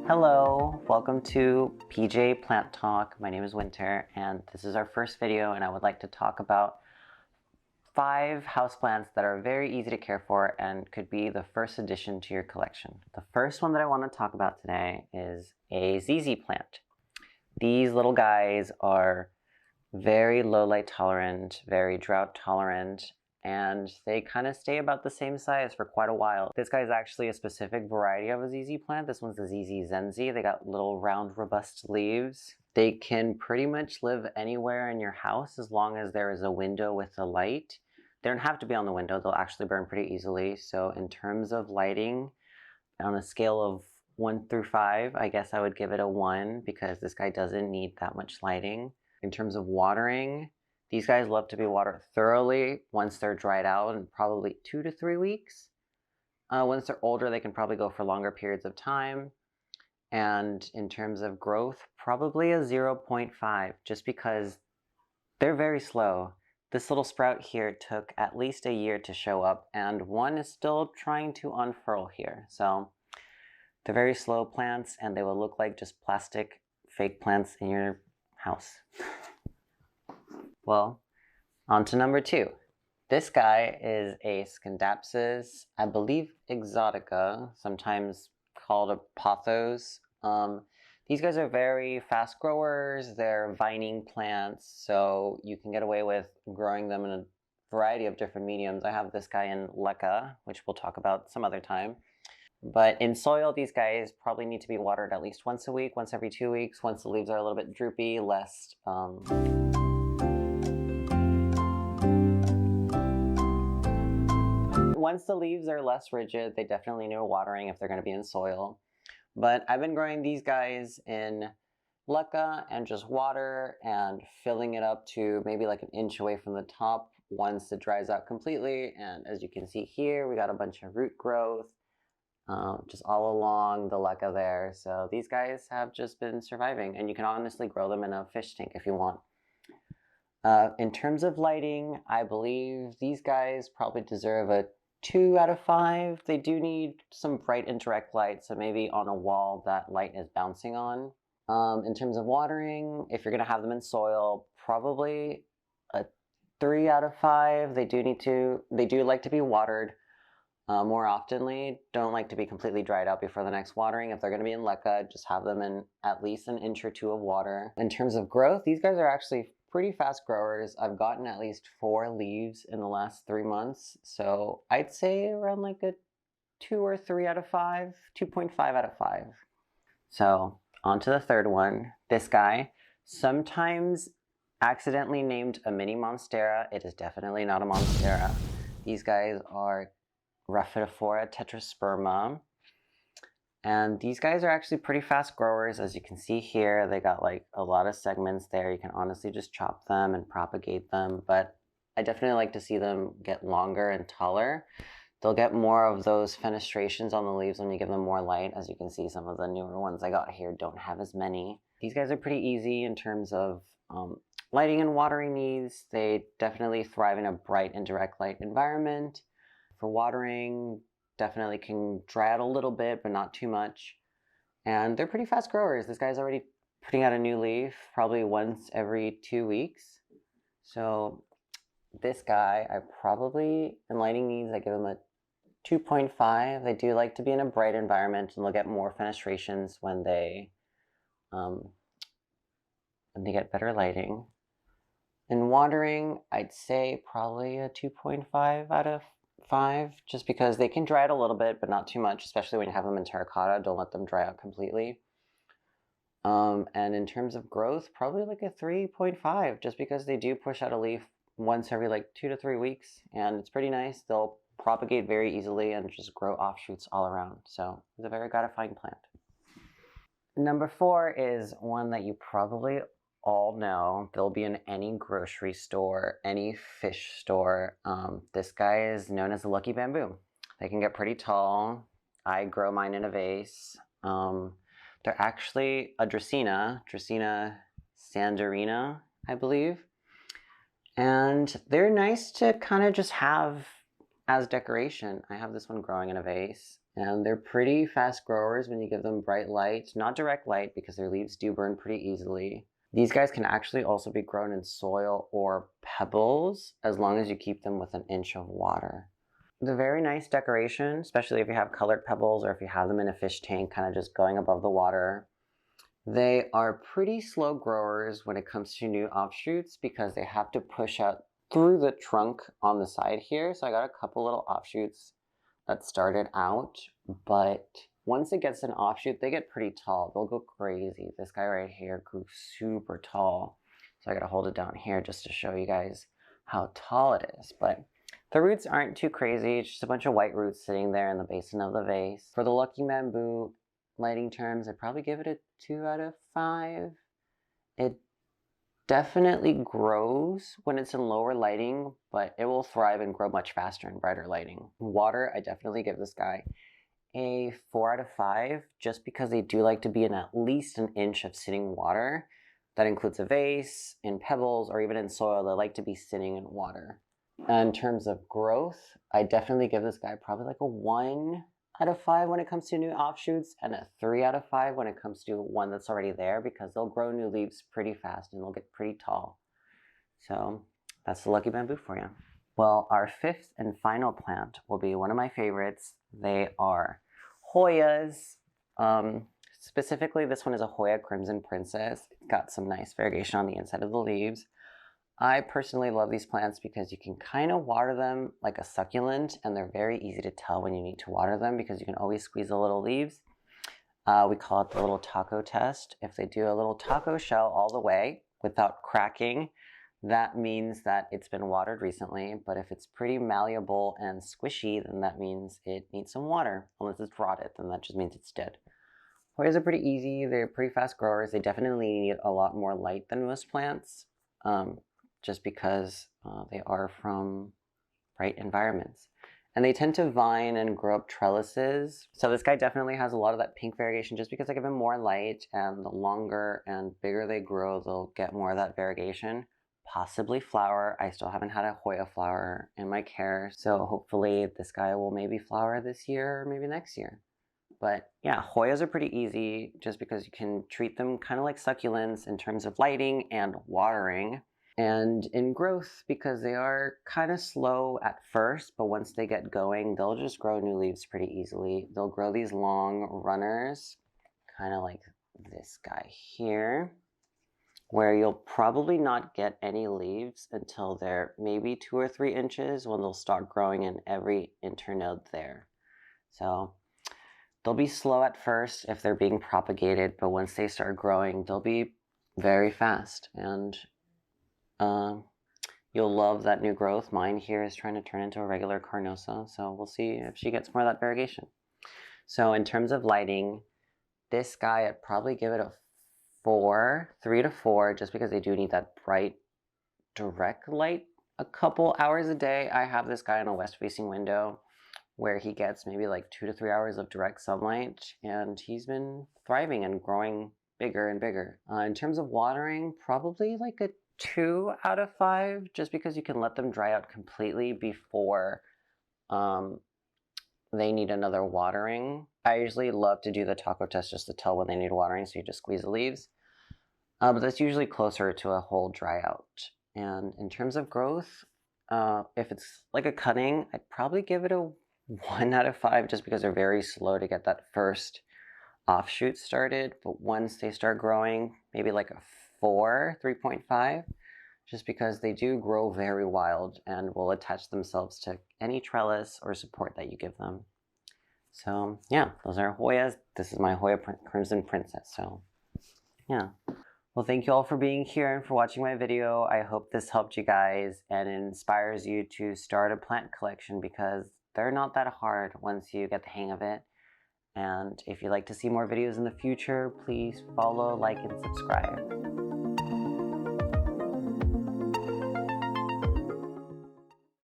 Hello, welcome to PJ Plant Talk. My name is Winter and this is our first video, and I would like to talk about 5 houseplants that are very easy to care for and could be the first addition to your collection. The first one that I want to talk about today is a ZZ plant. These little guys are very low light tolerant, very drought tolerant, and they kind of stay about the same size for quite a while. This guy is actually a specific variety of a ZZ plant. This one's the ZZ Zenzi. They got little round robust leaves. They can pretty much live anywhere in your house as long as there is a window with a light. They don't have to be on the window. They'll actually burn pretty easily. So in terms of lighting, on a scale of 1 through 5, I guess I would give it a 1 because this guy doesn't need that much lighting. In terms of watering, these guys love to be watered thoroughly once they're dried out in probably 2 to 3 weeks. Once they're older, they can probably go for longer periods of time. And in terms of growth, probably a 0.5, just because they're very slow. This little sprout here took at least a year to show up, and one is still trying to unfurl here. So they're very slow plants, and they will look like just plastic fake plants in your house. Well, on to number 2. This guy is a Scindapsus, I believe exotica, sometimes called a Pothos. These guys are very fast growers. They're vining plants, so you can get away with growing them in a variety of different mediums. I have this guy in leca, which we'll talk about some other time. But in soil, these guys probably need to be watered at least once a week, once every 2 weeks, once the leaves are a little bit droopy, less once the leaves are less rigid, they definitely need watering if they're going to be in soil. But I've been growing these guys in leca and just water and filling it up to maybe like an inch away from the top once it dries out completely. And as you can see here, we got a bunch of root growth just all along the leca there. So these guys have just been surviving, and you can honestly grow them in a fish tank if you want. In terms of lighting, I believe these guys probably deserve a 2 out of 5. They do need some bright indirect light, so maybe on a wall that light is bouncing on. In terms of watering, if you're going to have them in soil, probably a 3 out of 5. They do like to be watered more oftenly. Don't like to be completely dried out before the next watering. If they're going to be in leca, just have them in at least an inch or 2 of water. In terms of growth, these guys are actually pretty fast growers. I've gotten at least 4 leaves in the last 3 months, so I'd say around like a 2 or 3 out of 5, 2.5 out of 5. So on to the third one. This guy, sometimes accidentally named a mini monstera. It is definitely not a monstera. These guys are Rhaphidophora Tetrasperma. And these guys are actually pretty fast growers. As you can see here, they got like a lot of segments there. You can honestly just chop them and propagate them, but I definitely like to see them get longer and taller. They'll get more of those fenestrations on the leaves when you give them more light. As you can see, some of the newer ones I got here don't have as many. These guys are pretty easy in terms of lighting and watering needs. They definitely thrive in a bright indirect light environment. For watering, definitely can dry out a little bit, but not too much. And they're pretty fast growers. This guy's already putting out a new leaf probably once every 2 weeks. So this guy, I probably, in lighting needs, I give him a 2.5. They do like to be in a bright environment, and they'll get more fenestrations when they get better lighting. In watering, I'd say probably a 2.5 out of 5, just because they can dry out a little bit, but not too much, especially when you have them in terracotta. Don't let them dry out completely. And in terms of growth, probably like a 3.5, just because they do push out a leaf once every like 2 to 3 weeks, and it's pretty nice. They'll propagate very easily and just grow offshoots all around. So it's a very gratifying plant. Number 4 is one that you probably all know. They'll be in any grocery store, any fish store. This guy is known as the lucky bamboo. They can get pretty tall. I grow mine in a vase. They're actually a Dracaena sandarina, I believe. And they're nice to kind of just have as decoration. I have this one growing in a vase. And they're pretty fast growers when you give them bright light, not direct light because their leaves do burn pretty easily. These guys can actually also be grown in soil or pebbles as long as you keep them with an inch of water. They're very nice decoration, especially if you have colored pebbles or if you have them in a fish tank kind of just going above the water. They are pretty slow growers when it comes to new offshoots because they have to push out through the trunk on the side here. So I got a couple little offshoots that started out, but once it gets an offshoot, they get pretty tall. They'll go crazy. This guy right here grew super tall. So I gotta hold it down here just to show you guys how tall it is. But the roots aren't too crazy. It's just a bunch of white roots sitting there in the basin of the vase. For the Lucky Bamboo lighting terms, I'd probably give it a 2 out of 5. It definitely grows when it's in lower lighting, but it will thrive and grow much faster in brighter lighting. Water, I definitely give this guy a 4 out of 5, just because they do like to be in at least an inch of sitting water. That includes a vase, in pebbles, or even in soil. They like to be sitting in water. In terms of growth, I definitely give this guy probably like a 1 out of 5 when it comes to new offshoots, and a 3 out of 5 when it comes to one that's already there, because they'll grow new leaves pretty fast and they'll get pretty tall. So that's the Lucky Bamboo for you. Well, our fifth and final plant will be one of my favorites. They are Hoyas. Specifically, this one is a Hoya Crimson Princess. It's got some nice variegation on the inside of the leaves. I personally love these plants because you can kind of water them like a succulent, and they're very easy to tell when you need to water them because you can always squeeze the little leaves. We call it the little taco test. If they do a little taco shell all the way without cracking, that means that it's been watered recently. But if it's pretty malleable and squishy, then that means it needs some water. Unless it's rotted, then that just means it's dead. Hoyas are pretty easy. They're pretty fast growers. They definitely need a lot more light than most plants. Just because they are from bright environments. And they tend to vine and grow up trellises. So this guy definitely has a lot of that pink variegation just because I give him more light, and the longer and bigger they grow, they'll get more of that variegation. Possibly flower. I still haven't had a Hoya flower in my care, so hopefully this guy will maybe flower this year or maybe next year. But yeah, Hoyas are pretty easy just because you can treat them kind of like succulents in terms of lighting and watering. And in growth, because they are kind of slow at first, but once they get going, they'll just grow new leaves pretty easily. They'll grow these long runners, kind of like this guy here, where you'll probably not get any leaves until they're maybe 2 or 3 inches, when they'll start growing in every internode there. So they'll be slow at first if they're being propagated, but once they start growing, they'll be very fast. And you'll love that new growth. Mine here is trying to turn into a regular carnosa, so we'll see if she gets more of that variegation. So in terms of lighting, this guy, I'd probably give it a 3 to 4, just because they do need that bright, direct light a couple hours a day. I have this guy in a west-facing window where he gets maybe like 2 to 3 hours of direct sunlight, and he's been thriving and growing bigger and bigger. In terms of watering, probably like a 2 out of 5, just because you can let them dry out completely before they need another watering. I usually love to do the taco test just to tell when they need watering, so you just squeeze the leaves. But that's usually closer to a whole dry out. And in terms of growth, if it's like a cutting, I'd probably give it a 1 out of 5, just because they're very slow to get that first offshoot started. But once they start growing, maybe like a 3.5, just because they do grow very wild and will attach themselves to any trellis or support that you give them. So yeah, those are Hoyas. This is my Hoya Crimson Princess. So yeah. Well, thank you all for being here and for watching my video. I hope this helped you guys and inspires you to start a plant collection, because they're not that hard once you get the hang of it. And if you'd like to see more videos in the future, please follow, like, and subscribe.